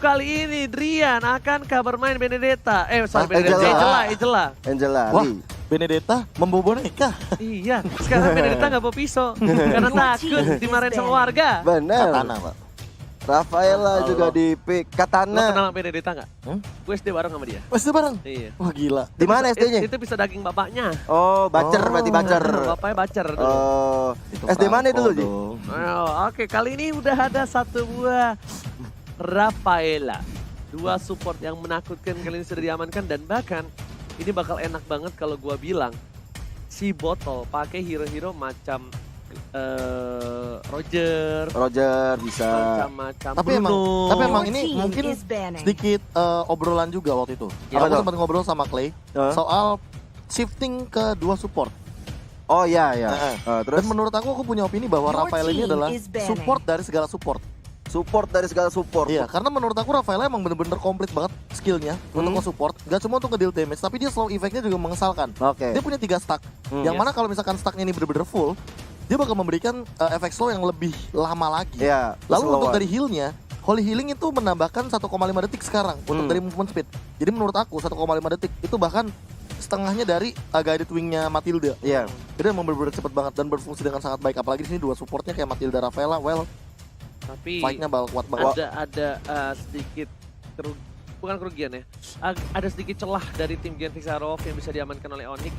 kali ini Drian akankah bermain Benedetta? Angela. Wah, Benedetta membawa boneka. Iya, sekarang Benedetta nggak bawa pisau karena takut dimarahin sama warga. Bener. Katana, Pak. Rafaela juga di pick. Lo Katana. kenal Benedetta nggak? Gue SD bareng sama dia. Pasti bareng? Iya. Wah gila. Di mana SD-nya? Itu bisa daging bapaknya. Oh, Bacer berarti Bacer. Bapaknya bacer dulu. Oh, Itu SD mana Franco dulu, Ji? dong. Oke, kali ini udah ada satu buah Rafaela. Dua support yang menakutkan kali ini sudah diamankan dan bahkan ini bakal enak banget kalau gua bilang si Botol pakai hero-hero macam Roger bisa. macam Tapi Bruno. emang ini mungkin sedikit obrolan juga waktu itu. Apa Aku tuh? sempat ngobrol sama Clay soal shifting ke dua support. Oh iya. Terus Dan menurut aku punya opini bahwa Rafael ini adalah support dari segala support. support dari segala support. Iya, karena menurut aku Rafael emang bener-bener komplit banget skillnya untuk nge-support. Gak cuma untuk nge-deal damage, tapi dia slow effect-nya juga mengesalkan. Oke. Dia punya 3 stack, yang mana kalau misalkan stacknya ini bener-bener full, dia bakal memberikan efek slow yang lebih lama lagi. Iya. Lalu untuk dari heal-nya, Holy Healing itu menambahkan 1,5 detik sekarang untuk dari movement speed. Jadi menurut aku 1,5 detik itu bahkan setengahnya dari guided wing-nya Matilda. Iya. Jadi emang bener-bener cepet banget dan berfungsi dengan sangat baik. Apalagi di sini dua supportnya kayak Matilda Rafaela, Tapi fight-nya bakal kuat banget. ada sedikit bukan kerugian ya. Ada sedikit celah dari tim Genfix Arrow yang bisa diamankan oleh Onyx.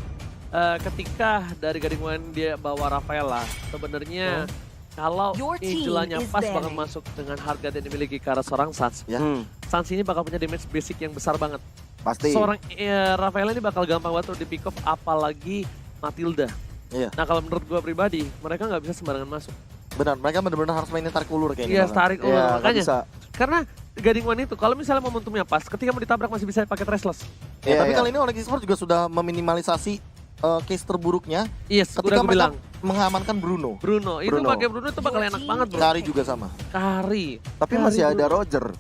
Ketika dari Gading One dia bawa Rafaela, sebenarnya kalau Angelanya pas bakal masuk dengan harga yang dimiliki ke arah seorang Sans. Sans ini bakal punya damage basic yang besar banget. Pasti. Seorang Rafaela ini bakal gampang banget untuk di pick up, apalagi Matilda. Iya. Nah kalau menurut gua pribadi, mereka nggak bisa sembarangan masuk. Benar, mereka benar-benar harus mainin tarik ulur kayaknya. Iya, tarik ulur. Iya, Makanya, bisa. karena Gading One itu, kalau misalnya momentumnya pas, ketika mau ditabrak masih bisa pakai Trestless. Ya, tapi Iya. kali ini Onyx Esports juga sudah meminimalisasi case terburuknya Yes, ketika udah gue mereka bilang. mengamankan Bruno. Itu pakai Bruno itu bakal enak banget bro. Kari juga sama. Kari. Tapi masih ada Roger.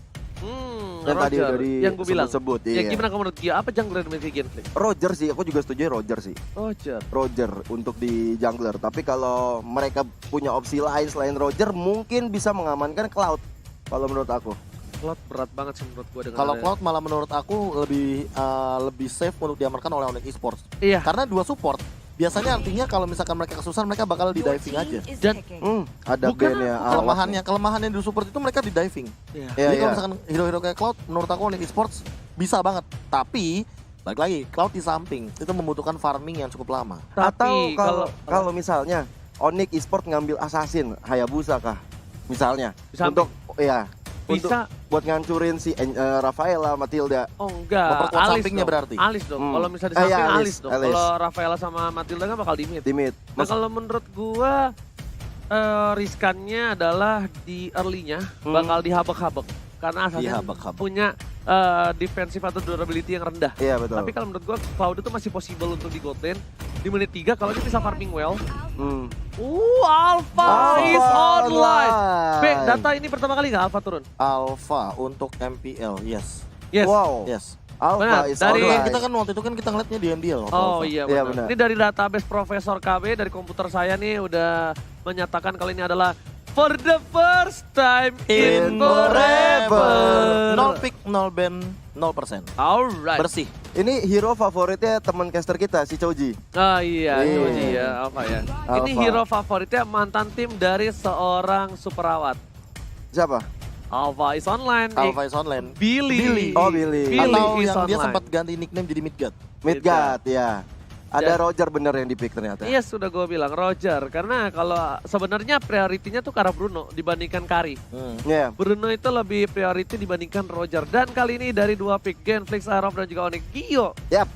Yang tadi Roger, udah yang gue bilang. disebut. Ya Iya. gimana kamu menurut dia? Apa jungler dimiliki Genflix? Roger sih, aku juga setuju Roger sih. Roger. Untuk di jungler. Tapi kalau mereka punya opsi lain selain Roger, mungkin bisa mengamankan Cloud. Kalau menurut aku. Cloud berat banget sih menurut gue dengan Kalau ada- Cloud malah menurut aku lebih safe untuk diamankan oleh Onyx Esports. Iya. Karena dua support biasanya artinya kalau misalkan mereka kesusahan mereka bakal di diving aja. Dan Ada Bukan band ya. Kelemahannya di support itu mereka di diving. Iya. Jadi kalau misalkan hero-hero kayak Cloud menurut aku Onyx Esports bisa banget. Tapi balik lagi Cloud di samping itu membutuhkan farming yang cukup lama. Tapi Atau kalau misalnya Onyx Esports ngambil Assassin Hayabusa kah? Misalnya. Di samping. Untuk bisa. buat ngancurin si Rafaela, Matilda. Oh enggak, Memperkuat alis sampingnya dong. berarti. Alis dong. Kalau misalnya di Iya, samping alis, alis dong. alis. Kalau Rafaela sama Matilda kan bakal di mid. Di mid. Nah kalau menurut gua riskannya adalah di early-nya bakal dihabek-habek. Karena Assassin Dihabek-habek. punya defensive atau durability yang rendah. Iya betul. Tapi kalau menurut gua Cloud itu masih possible untuk di gold lane. Di menit 3 kalau dia bisa farming well. Alpha is online. Data ini pertama kali nggak Alpha turun? Alpha untuk MPL, yes. Yes. Wow. Yes. Alpha Benar, is dari- online. Kita kan waktu itu kan kita ngeliatnya di MDL. waktu Oh Alpha. iya Iya, benar. benar. Ini dari database Profesor KB dari komputer saya nih udah menyatakan kali ini adalah for the first time in forever. 0 pick, 0 ban, 0%. Alright. Bersih. Ini hero favoritnya teman caster kita si Choji. Oh iya, Iya. itu dia apa ya. Ini Alpha. hero favoritnya mantan tim dari seorang superawat. Siapa? Alpha is online. Alpha is online. Billy. Oh, Billy. Atau is yang dia online. sempat ganti nickname jadi Midgard. Midgard ya. Ada Dan- Roger bener yang di pick ternyata. Iya sudah gue bilang Roger karena kalau sebenarnya prioritinya tuh ke arah Bruno dibandingkan Kari. Iya. Bruno itu lebih priority dibandingkan Roger. Dan kali ini dari dua pick Genflix, Arrow dan juga Onyx, Gio. Yap.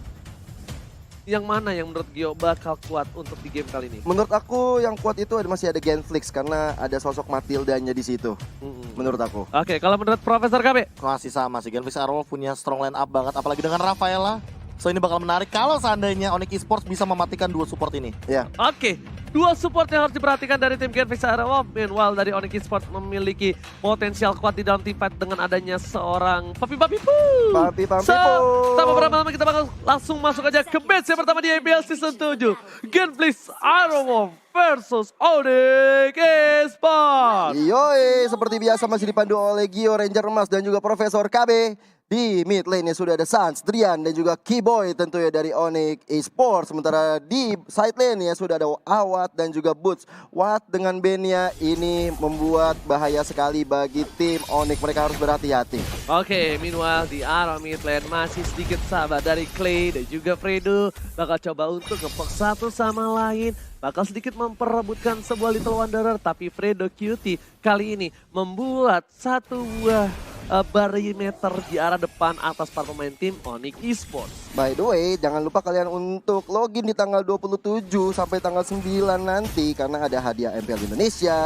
Yang mana yang menurut Gio bakal kuat untuk di game kali ini? Menurut aku yang kuat itu masih ada Genflix karena ada sosok Matildanya di situ. Menurut aku. Oke, kalau menurut Profesor KB? Masih sama sih, Genflix Arrow punya strong line up banget. Apalagi dengan Rafaela. So ini bakal menarik kalau seandainya Onyx Esports bisa mematikan dua support ini. Ya. Oke, dua support yang harus diperhatikan dari tim Genflix Arrow. Meanwhile dari Onyx Esports memiliki potensial kuat di dalam teamfight dengan adanya seorang Papi Poo. Tanpa berlama-lama kita bakal langsung masuk aja ke match yang pertama di IPL Season 7. Genflix Arrow versus Onyx Esports. Yoi, seperti biasa masih dipandu oleh Gio Ranger Emas dan juga Profesor KB. Di mid lane sudah ada Sans, Drian dan juga Keyboy tentunya dari Onyx Esports. Sementara di side lane sudah ada Awat dan juga Boots. Watt dengan bandnya ini membuat bahaya sekali bagi tim Onyx. Mereka harus berhati-hati. Oke, meanwhile di arah mid lane masih sedikit sabar dari Clay dan juga Fredo. Bakal coba untuk ngepoke satu sama lain. Bakal sedikit memperebutkan sebuah Little Wanderer. Tapi Fredo Cutie kali ini membuat satu buah barimeter di arah depan atas para pemain tim Onyx Esports. By the way, jangan lupa kalian untuk login di tanggal 27 sampai tanggal 9 nanti. Karena ada hadiah MPL Indonesia.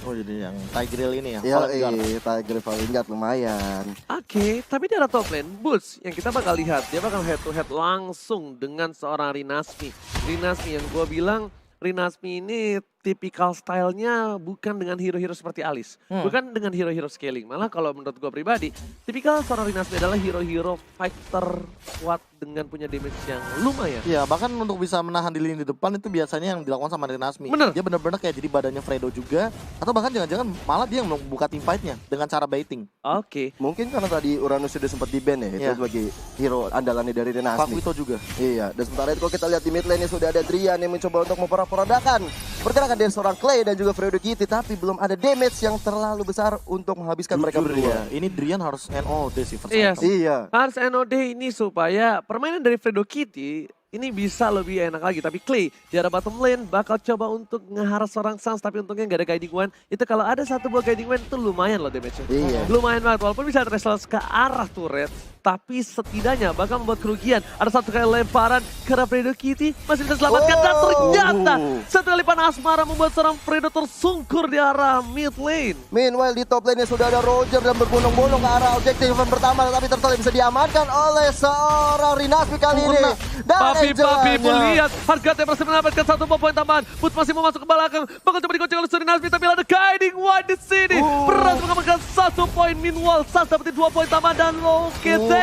Oh jadi yang Tigreal ini ya? Ya, Tiger Valengard lumayan. Oke, tapi di arah top lane, Boots yang kita bakal lihat, dia bakal head to head langsung dengan seorang Rinasmi. Rinasmi yang gue bilang, Rinasmi ini tipikal stylenya bukan dengan hero-hero seperti Alice. Bukan dengan hero-hero scaling. Malah kalau menurut gue pribadi, tipikal seorang Rinasmi adalah hero-hero fighter kuat dengan punya damage yang lumayan. Iya, bahkan untuk bisa menahan di lini depan itu biasanya yang dilakukan sama Rinasmi. Bener. Dia benar-benar kayak jadi badannya Fredo juga. Atau bahkan jangan-jangan malah dia yang membuka team fight-nya dengan cara baiting. Oke. Mungkin karena tadi Uranus sudah sempat di-ban ya, Iya. itu sebagai hero andalannya dari Pak Renasmi. Wito juga. Iya, dan sementara itu kalau kita lihat di mid lane sudah ada Drian yang mencoba untuk memporak-porandakan pergerakan dari seorang Clay dan juga Fredo Kitty, tapi belum ada damage yang terlalu besar untuk menghabiskan mereka Jujur berdua. ya, ini Drian harus NOD sih first Iya item. Iya. Harus NOD ini supaya permainan dari Fredo Kitty ini bisa lebih enak lagi. Tapi Clay di arah bottom lane bakal coba untuk ngeharas seorang Sans, tapi untungnya nggak ada guiding one. Itu kalau ada satu buah guiding one itu lumayan loh damage-nya. Iya. Lumayan banget, walaupun bisa result ke arah turret. Tapi setidaknya bakal membuat kerugian. Ada satu kali lemparan ke arah Fredo Kitty, masih bisa diselamatkan. Dan ternyata satu kali panah asmara membuat seorang Fredo tersungkur di arah mid lane. Meanwhile di top lane sudah ada Roger dan berbondong-bondong ke arah objektif yang pertama, tapi tertolak bisa diamankan oleh seorang Rinasmi kali ini. Dan Papi Angelanya. melihat harga berhasil mendapatkan satu poin tambahan. Put masih mau masuk ke belakang, bakal coba digocek oleh Rinasmi, tapi ada guiding one di sini. Berhasil mengamankan 1 poin. Meanwhile, Sans dapetin 2 poin tambahan dan Lokete.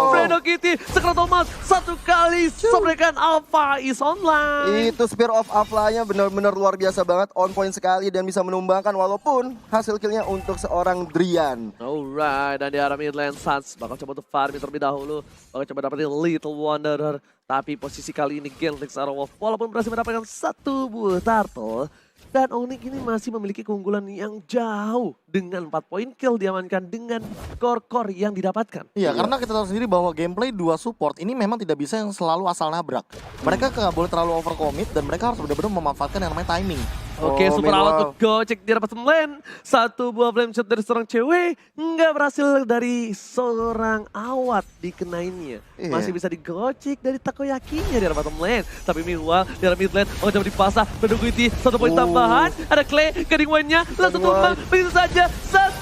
Fredo Kitty sekerat Thomas satu kali memberikan Alpha is online. Itu Spear of Afla-nya benar-benar luar biasa banget, on point sekali dan bisa menumbangkan walaupun hasil killnya untuk seorang Drian. Alright, dan di arah mid lane Sans bakal coba untuk farming terlebih dahulu. Bakal coba dapetin Little Wanderer. Tapi posisi kali ini Gentlix Arrowwolf walaupun berhasil mendapatkan satu buah turtle. Dan Onyx ini masih memiliki keunggulan yang jauh dengan 4 poin kill diamankan dengan core-core yang didapatkan. Iya, karena kita tahu sendiri bahwa gameplay dua support ini memang tidak bisa yang selalu asal nabrak. Mereka nggak boleh terlalu overcommit dan mereka harus benar-benar memanfaatkan yang namanya timing. Oke, super awal untuk gocek di bottom lane. Satu buah flame shot dari seorang cewek. Nggak berhasil dari seorang Awat dikenainnya. Iya. Masih bisa digocek dari takoyakinya di bottom lane. Tapi meanwhile, di mid lane, coba dipasah. Pendukuiti, 1 poin tambahan. Ada Clay, guiding one-nya. Langsung tumbang, begitu saja.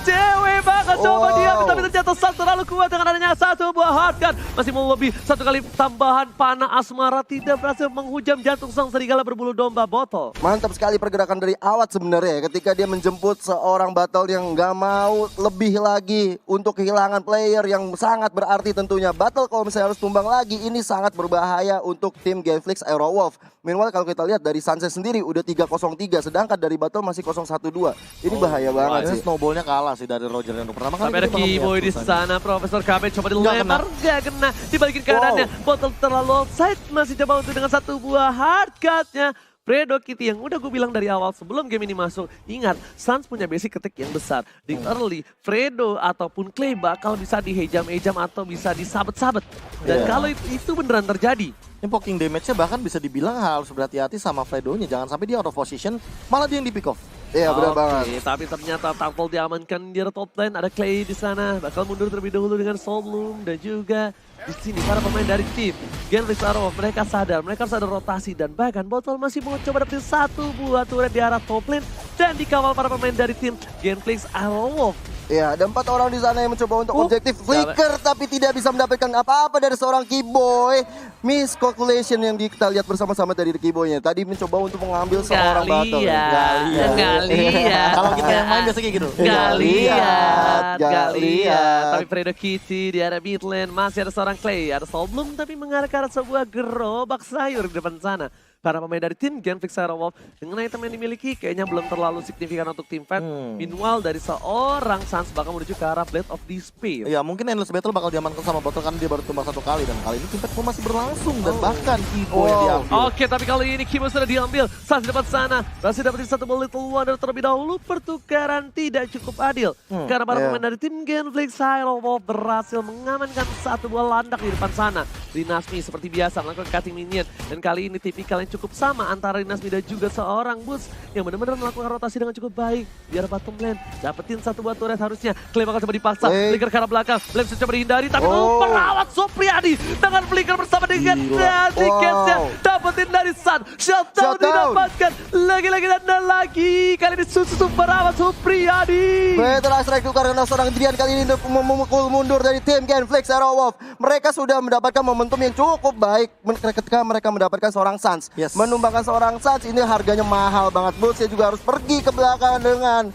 Cewek bakal coba dia. Tapi ternyata Sans terlalu kuat dengan adanya satu buah hardgun. Masih mau lebih, 1 kali tambahan panah asmara. Tidak berhasil menghujam jantung sang serigala berbulu domba botol. Mantap sekali pergerakan dari Awat sebenarnya ketika dia menjemput seorang battle yang nggak mau lebih lagi untuk kehilangan player yang sangat berarti tentunya. Battle kalau misalnya harus tumbang lagi ini sangat berbahaya untuk tim Genflix Aerowolf. Meanwhile kalau kita lihat dari Sunset sendiri udah 3-0-3 sedangkan dari battle masih 0-1-2. Ini bahaya banget Ini sih. snowballnya kalah sih dari Roger yang pertama kali. Tapi ada kita bakal Keyboy melihat di susahnya. sana, Profesor KB coba dilempar, gak kena, dibalikin keadaannya. Botol terlalu outside, masih coba untuk dengan satu buah hard cut-nya. Fredo Kitty yang udah gue bilang dari awal sebelum game ini masuk. Ingat, Sans punya basic ketik yang besar. Di early, Fredo ataupun Clay bakal bisa dihejam-ejam atau bisa disabet-sabet. Dan kalau itu beneran terjadi. Ini poking damage-nya bahkan bisa dibilang harus berhati-hati sama Fredo-nya. Jangan sampai dia out of position, malah dia yang di pick off. Iya benar banget. Tapi ternyata Turtle diamankan di top lane. Ada Clay di sana, bakal mundur terlebih dahulu dengan Soul Bloom dan juga di sini para pemain dari tim Genflix Arrowwolf mereka sadar, mereka harus ada rotasi dan bahkan Botol masih mau coba dapetin satu buah turret di arah top lane dan dikawal para pemain dari tim Genflix Arrowwolf. Iya, ada 4 orang di sana yang mencoba untuk objektif flicker tapi tidak bisa mendapatkan apa-apa dari seorang Keyboy. Miscalculation yang kita lihat bersama-sama dari Keyboy-nya. Tadi mencoba untuk mengambil seorang battle. Nggak lihat. Kalau kita yang main biasa kayak gitu. Nggak lihat. nggak lihat. Tapi Fredo Kitty di arah mid lane masih ada seorang Clay. Ada Soul Bloom tapi mengarah ke arah sebuah gerobak sayur di depan sana. Karena pemain dari tim Genflix Aerowolf dengan item yang dimiliki kayaknya belum terlalu signifikan untuk tim fight. Meanwhile dari seorang Sans bakal menuju ke arah Blade of Despair. Ya mungkin Endless Battle bakal diamankan sama Botol karena dia baru tumbang 1 kali. Dan kali ini tim fight masih berlangsung dan bahkan Kibo yang diambil. Oke, tapi kali ini Kibo sudah diambil. Sans di depan sana masih dapetin satu Little Wonder terlebih dahulu. Pertukaran tidak cukup adil. Karena para pemain dari tim Genflix Aerowolf berhasil mengamankan satu buah landak di depan sana. Rinasmi seperti biasa melakukan cutting minion. Dan kali ini tipikal yang cukup sama antara Rinasmi dan juga seorang Boots yang benar-benar melakukan rotasi dengan cukup baik. Biar bottom lane dapetin satu buah turret harusnya. Clay bakal coba dipaksa. Flicker ke arah belakang. Blame coba dihindari tapi perawat Supriyadi dengan Flicker bersama dengan Daddy Cats-nya. Dapetin dari Sun. Shutdown didapatkan. Lagi-lagi dan lagi. Kali ini susu perawat Supriyadi. Better strike tukar karena seorang Drian kali ini memukul mundur dari tim Genflix Aerowolf. Mereka sudah mendapatkan momentum yang cukup baik ketika mereka mendapatkan seorang Sans. Menumbangkan seorang Sans ini harganya mahal banget. Boots juga harus pergi ke belakang dengan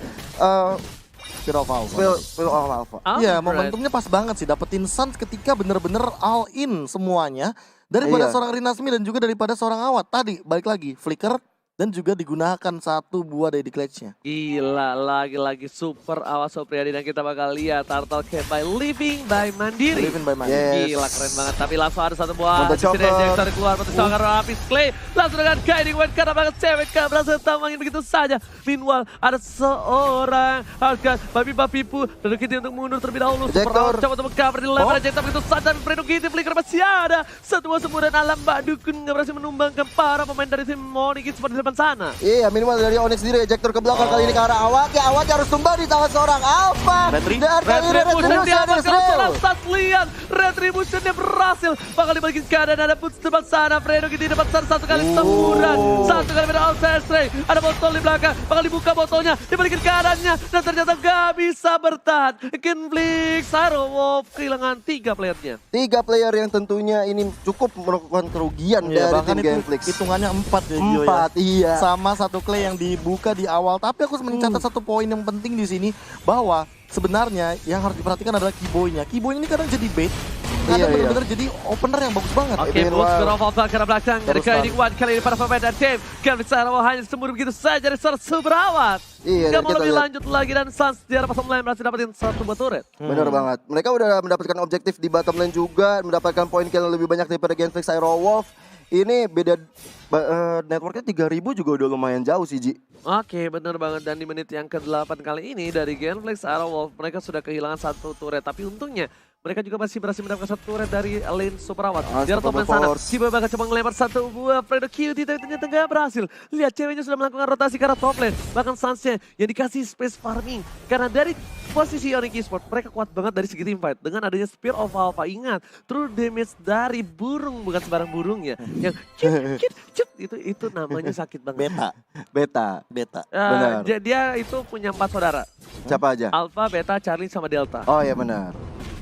Spirit of Alpha. Spirit of Alpha. Iya, momentumnya pas banget sih dapetin Sans ketika bener-bener all in semuanya. Daripada seorang Rinasmi dan juga daripada seorang Awat. Tadi balik lagi Flicker dan juga digunakan satu buah dari clutch-nya. Gila, lagi-lagi super awas Supriyadi dan kita bakal lihat Turtle Camp by Living by Mandiri. Living by Mandiri. Gila, keren banget. Tapi langsung ada satu buah Monte Choker dari keluar, Monte Choker rapis Clay. Langsung dengan guiding wave karena banget cewek berhasil tambangin begitu saja. Meanwhile, ada seorang harga Babi Pu dan Kitty untuk mundur terlebih dahulu. Super coba untuk cover di level Ejector begitu saja. Dan Fredo Kitty Flicker masih ada. Satu buah semua dan alam Mbak Dukun nggak berhasil menumbangkan para pemain dari tim Moniki seperti depan sana. Iya, minimal dari Onyx sendiri ejector ke belakang kali ini ke arah Awak. Ya, Awak harus tumbang di tangan seorang Alpha. Dan kali ini Retribution-nya berhasil. Bakal dibalikin keadaan ada Boots depan sana. Fredo di depan sana satu kali semburan. Satu kali pada outside stray. Ada botol di belakang. Bakal dibuka botolnya. Dibalikin keadaannya. Dan ternyata gak bisa bertahan. Genflix Aerowolf kehilangan 3 playernya. 3 player yang tentunya ini cukup melakukan kerugian dari tim Genflix. Hitungannya 4 ya, Gio. 4, iya. Sama satu Clay yang dibuka di awal. Tapi aku mencatat satu poin yang penting di sini bahwa sebenarnya yang harus diperhatikan adalah Keyboy-nya. Keyboy ini kadang jadi bait. Kadang benar-benar jadi opener yang bagus banget. Oke, Boots berova ke arah belakang. Dari kali ini para pemain dan tim Genflix Aerowolf hanya sembur begitu saja dari seorang Subrawat. Iya, gak mau lebih lanjut lagi dan Sans di arah bottom lane berhasil dapetin satu buah turret. Bener banget. Mereka udah mendapatkan objektif di bottom lane juga, mendapatkan poin kill lebih banyak daripada Genflix Aerowolf. Ini beda networknya 3000 juga udah lumayan jauh sih, Ji. Oke, bener banget. Dan di menit yang ke-8 kali ini dari Genflix Aerowolf mereka sudah kehilangan satu turret. Tapi untungnya mereka juga masih berhasil mendapatkan satu turret dari lane Superawat. Di arah top lane sana, Kiba bakal coba ngelempar satu buah Fredo Cutie tapi ternyata nggak berhasil. Lihat ceweknya sudah melakukan rotasi ke arah top lane. Bahkan Sansnya yang dikasih space farming. Karena dari posisi Onyx Esports mereka kuat banget dari segi team fight. Dengan adanya Spear of Alpha, ingat true damage dari burung bukan sembarang burung ya. Yang cut itu namanya sakit banget. Beta. Benar. Dia itu punya 4 saudara. Siapa aja? Alpha, Beta, Charlie sama Delta. Oh iya benar.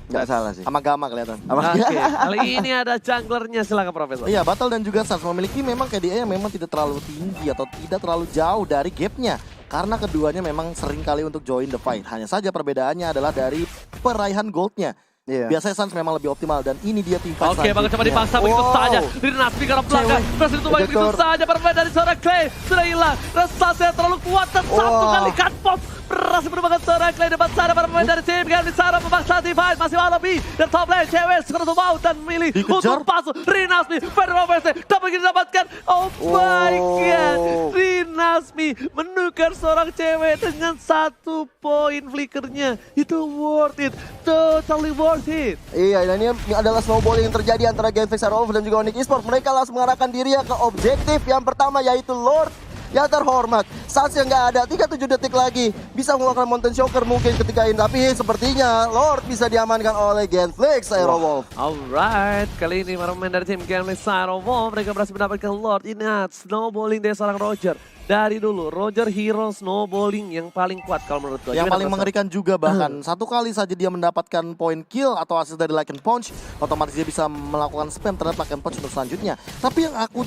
Nggak salah sih. Sama Gama kelihatan. Oke, kali ini ada junglernya, silakan Profesor. Iya, Battle dan juga Sans memiliki memang KDA yang memang tidak terlalu tinggi atau tidak terlalu jauh dari gapnya. Karena keduanya memang sering kali untuk join the fight. Hanya saja perbedaannya adalah dari peraihan goldnya. Biasanya Sans memang lebih optimal dan ini dia tim fight. Oke, bakal coba dipaksa begitu saja. Rinasmi ke arah belakang. Berhasil ditumbang begitu saja. Permainan dari seorang Clay sudah hilang. Rasanya terlalu kuat dan satu kali cut pop. Berhasil merupakan seorang Clay depan sana. Permainan dari tim Genflix Aerowolf memaksa tim fight. Masih mau lebih. Dan top lane cewek sekarang tuh mau dan milih untuk pasu. Rinasmi, Federal Verse. Dapat didapatkan. Oh my god. Rinasmi menukar seorang cewek dengan 1 poin flickernya. Itu worth it. Totally worth it. Iya, dan ini adalah snowballing yang terjadi antara Genflix Aerowolf dan juga Onyx Esports. Mereka langsung mengarahkan diri ke objektif yang pertama yaitu Lord yang terhormat. Sans yang nggak ada, 37 detik lagi. Bisa mengeluarkan Mountain Shocker mungkin ketika ini. Tapi sepertinya Lord bisa diamankan oleh Genflix Aerowolf. Alright, kali ini para pemain dari tim Genflix Aerowolf mereka berhasil mendapatkan Lord. Ingat, snowballing dari seorang Roger. Dari dulu, Roger hero snowballing yang paling kuat kalau menurut gue. Yang paling mengerikan juga bahkan satu kali saja dia mendapatkan point kill atau assist dari Lycan Punch, otomatis dia bisa melakukan spam terhadap Lycan Punch untuk selanjutnya. Tapi yang aku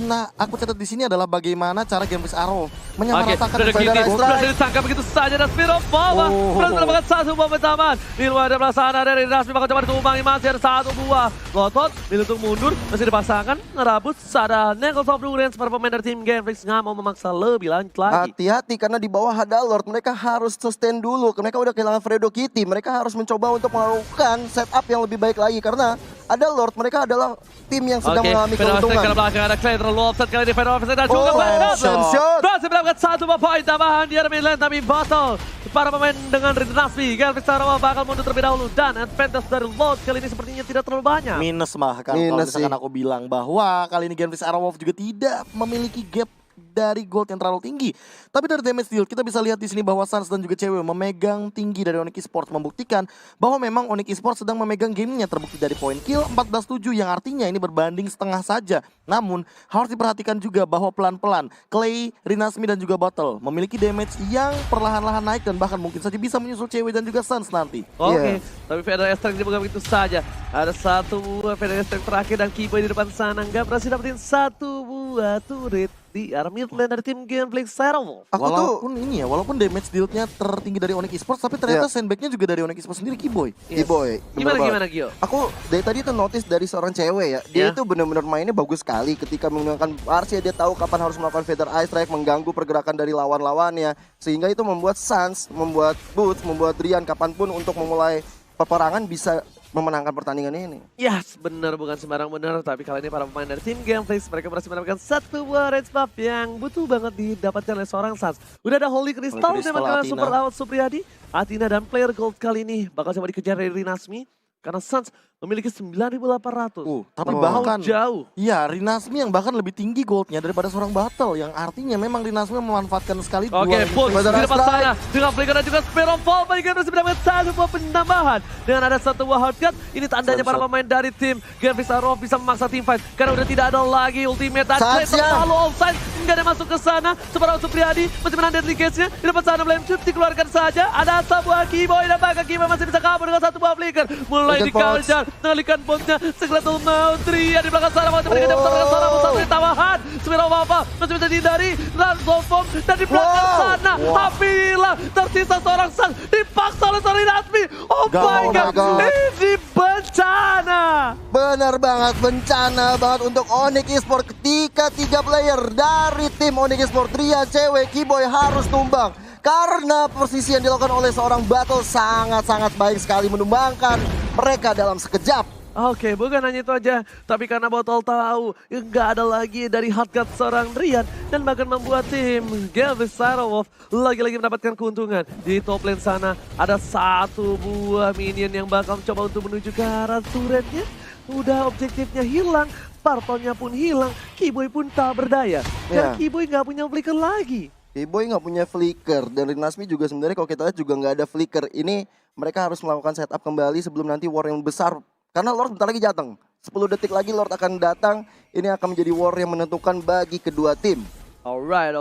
catat di sini adalah bagaimana cara Genflix Aerowolf Wow, menyamaratakan Oke, Federal Kitty Strike. berhasil ditangkap begitu saja dan Spiro Baba berhasil mendapatkan satu buah pertamaan. Di luar ada sana dari Rasmi bakal coba ditumpangi, masih ada satu buah. Lotot untuk mundur, masih dipasangkan, ngerabut. Ada Neckle Top Durians para pemain dari tim Genflix nggak mau memaksa lebih lanjut lagi. Hati-hati karena di bawah ada Lord, mereka harus sustain dulu. Mereka udah kehilangan Fredo Kitty, mereka harus mencoba untuk melakukan setup yang lebih baik lagi karena ada Lord, mereka adalah tim yang sedang mengalami keuntungan. Ke belakang ada Clay terlalu offset kali ini Fedor offset dan juga shot. berhasil mendapatkan satu poin tambahan di mid lane tapi battle para pemain dengan Ridnasmi. Genflix Sarawak bakal mundur terlebih dahulu dan advantage dari Lord kali ini sepertinya tidak terlalu banyak. Minus bahkan kalau misalkan aku bilang bahwa kali ini Genflix Aerowolf juga tidak memiliki gap dari gold yang terlalu tinggi. Tapi dari damage deal kita bisa lihat di sini bahwa Suns dan juga CW memegang tinggi dari Onyx Esports, membuktikan bahwa memang Onyx Esports sedang memegang gamenya, terbukti dari poin kill 14-7 yang artinya ini berbanding setengah saja. Namun harus diperhatikan juga bahwa pelan-pelan Clay, Rinasmi dan juga Bottle memiliki damage yang perlahan-lahan naik dan bahkan mungkin saja bisa menyusul CW dan juga Suns nanti. Oke, tapi Fedor Strike dibuka begitu saja. Ada satu buah Fedor Strike terakhir dan Kiboy di depan sana nggak berhasil dapetin satu buah turret di arah mid lane dari tim Genflix Sarawak. Walaupun damage deal-nya tertinggi dari Onyx Esports, tapi ternyata sandbag-nya juga dari Onyx Esports sendiri, Kiboy. Kiboy. Gimana Gio? Aku dari tadi tuh notice dari seorang cewek ya, dia itu benar-benar mainnya bagus sekali ketika menggunakan Arsia. Dia tahu kapan harus melakukan Feather Eye Strike, mengganggu pergerakan dari lawan-lawannya, sehingga itu membuat Suns, membuat Boots, membuat Rian kapanpun untuk memulai peperangan bisa memenangkan pertandingan ini. Yes, benar, bukan sembarang benar. Tapi kali ini para pemain dari tim Genflix mereka berhasil mendapatkan satu buah red buff yang butuh banget didapatkan oleh seorang Suns. Udah ada Holy Crystal, dengan Super Awat Supriyadi, Athena dan player gold kali ini bakal coba dikejar dari Rinasmi karena Suns memiliki 9.800. Tapi bahkan jauh. Iya, Rinasmi yang bahkan lebih tinggi goldnya daripada seorang Battle, yang artinya memang Rinasmi memanfaatkan sekali Oke, Pulse di depan sana dengan Flicker dan juga Spear of Fall. Baiknya berhasil mendapatkan satu buah penambahan dengan ada satu buah hardcut. Ini tandanya para pemain dari tim Genflix Sarawak bisa memaksa team fight karena udah tidak ada lagi ultimate dan Clay terlalu offside, nggak ada masuk ke sana. Super Awat Supriyadi masih menang deadly case-nya di depan sana. Blame shoot dikeluarkan saja. Ada sebuah Kiboy dan bahkan Kiboy masih bisa kabur dengan satu buah Flicker. Mulai dikejar, mengalihkan botnya. Skeletal Mautria di belakang sana. Waktu mereka mendapatkan sana satu tambahan. Spear of Fall masih bisa dihindari. Langsung form dan di belakang sana Hafila tersisa seorang Sang dipaksa oleh seorang Rinasmi. Oh my god, ini bencana. Benar banget, bencana banget untuk Onyx Esports ketika 3 player dari tim Onyx Esports, Rian, cewek, Kiboy harus tumbang. Karena posisi yang dilakukan oleh seorang Battle sangat-sangat baik sekali, menumbangkan mereka dalam sekejap. Oke, bukan hanya itu aja, tapi karena Botol tahu nggak ada lagi dari hardcut seorang Rian dan bahkan membuat tim Genflix Sarawak lagi-lagi mendapatkan keuntungan. Di top lane sana ada satu buah minion yang bakal mencoba untuk menuju ke arah turretnya. Udah objektifnya hilang, partonnya pun hilang, Kiboy pun tak berdaya. Dan Kiboy nggak punya flicker lagi. Kiboy nggak punya flicker dan Rinasmi juga sebenarnya kalau kita lihat juga nggak ada flicker. Ini mereka harus melakukan setup kembali sebelum nanti war yang besar. Karena Lord bentar lagi datang. 10 detik lagi Lord akan datang. Ini akan menjadi war yang menentukan bagi kedua tim. Alright.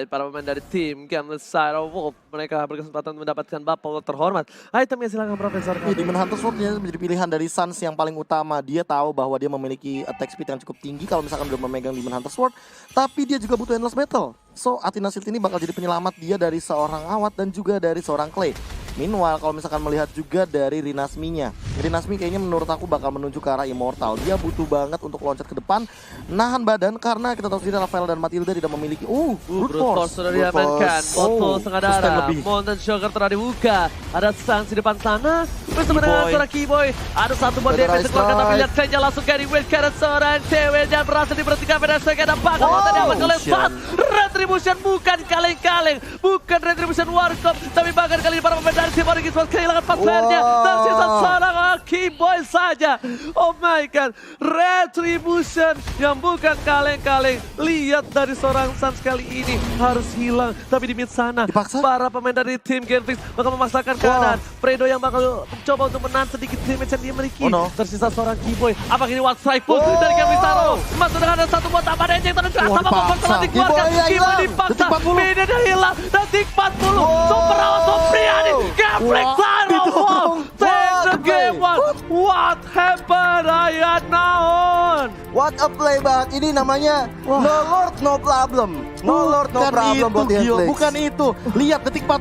Para pemain dari tim Genflix Sarawak mereka berkesempatan mendapatkan bubble terhormat. Itemnya silakan Profesor. Demon Hunter Sword-nya menjadi pilihan dari Suns yang paling utama. Dia tahu bahwa dia memiliki attack speed yang cukup tinggi kalau misalkan udah memegang Demon Hunter Sword. Tapi dia juga butuh endless battle. So Athena Shield ini bakal jadi penyelamat dia dari seorang Awat dan juga dari seorang Clay. Meanwhile, kalau misalkan melihat juga dari Rinasmi-nya, Rinasmi kayaknya menurut aku bakal menuju ke arah Immortal. Dia butuh banget untuk loncat ke depan, nahan badan karena kita tahu sendiri Rafael dan Matilda tidak memiliki Brute Force sudah diamankan. Botol setengah darah, Mountain Shocker telah dibuka. Ada Suns di depan sana bersama dengan seorang Kiboy. Ada satu buat damage dikeluarkan tapi lihat saja langsung carry win karena seorang cewek dan berhasil diberhentikan pada Strike. Ada bakal motor diamankan oleh Suns. Retribution bukan kaleng-kaleng, bukan Retribution Warcop, tapi bahkan kali ini para pemain dari tim Onyx Esports kehilangan 4 playernya. Tersisa seorang Kiboy saja. Oh my god, Retribution yang bukan kaleng-kaleng. Lihat dari seorang Suns kali ini harus hilang. Tapi di mid sana, para pemain dari tim Genflix bakal memaksakan keadaan. Fredo yang bakal mencoba untuk menahan sedikit damage yang dia miliki. Tersisa seorang Kiboy. Apakah ini one strike pun dari Genflix Sarawak? Masuk dengan ada satu buat tambahan yang terjadi sama Popon telah dikeluarkan. Kiboy dipaksa, media hilang. Detik 40, Super Awat Supriyadi. Genflix Sarawak take the play. Game 1. What happened? Ayat naon? What a play banget. Ini namanya Wah. no Lord no problem. No Lord no Bukan problem buat itu, Gio. Netflix. Bukan itu. Lihat detik 40,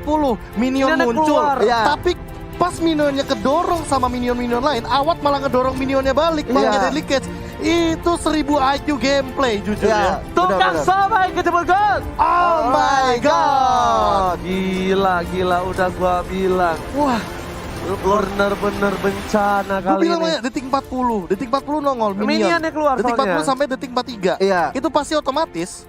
minion Minionnya muncul. keluar. Iya. Tapi pas minionnya kedorong sama minion-minion lain, Awat malah ngedorong minionnya balik. Bang, Iya. jadi leakage. Itu 1000 IQ gameplay jujur Iya. ya. Tukang Benar-benar. sampai kejebol gol. Oh my god. Gila udah gua bilang. Wah, Bener-bener bencana gue kali bilang ini. aja detik 40. Detik 40 nongol minion. Minionnya keluar Detik soalnya. 40 sampai detik 43. Iya. Itu pasti otomatis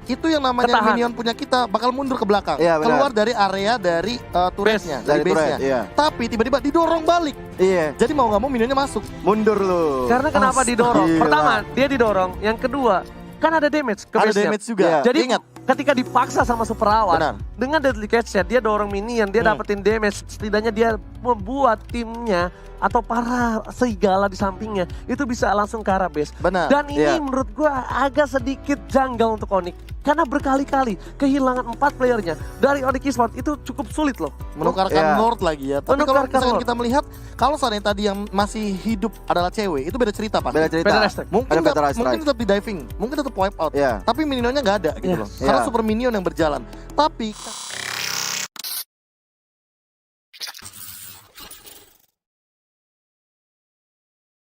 itu yang namanya Ketahan. minion punya kita bakal mundur ke belakang. Iya, benar. Keluar dari area dari turretnya, dari Dari base-nya. turret, iya. Tapi tiba-tiba didorong balik. Iya. Jadi mau nggak mau minionnya masuk. Mundur lu. Karena kenapa didorong? Gila. Pertama, dia didorong. Yang kedua, kan ada damage ke Ada base-nya. damage juga. Iya. Jadi ingat, ketika dipaksa sama Super Awat, benar. dengan deadly catch-nya, dia dorong minion, dia dapetin damage. Setidaknya dia membuat timnya atau para serigala di sampingnya itu bisa langsung ke arah base. Benar. Dan ini Iya. menurut gua agak sedikit janggal untuk Onyx. Karena berkali-kali kehilangan 4 playernya dari Onyx Esports itu cukup sulit loh. Menukarkan Iya. Lord lagi ya. Tapi kalau Menukarkan misalkan Lord. kita melihat, kalau seandainya tadi yang masih hidup adalah cewek, itu beda cerita pasti. Beda cerita. Beda strike. Mungkin Ada tetap, better mungkin strike. tetap di diving, mungkin tetap wipe out. Iya. Tapi minionnya nggak ada gitu Yes. loh. Karena Iya. super minion yang berjalan. Tapi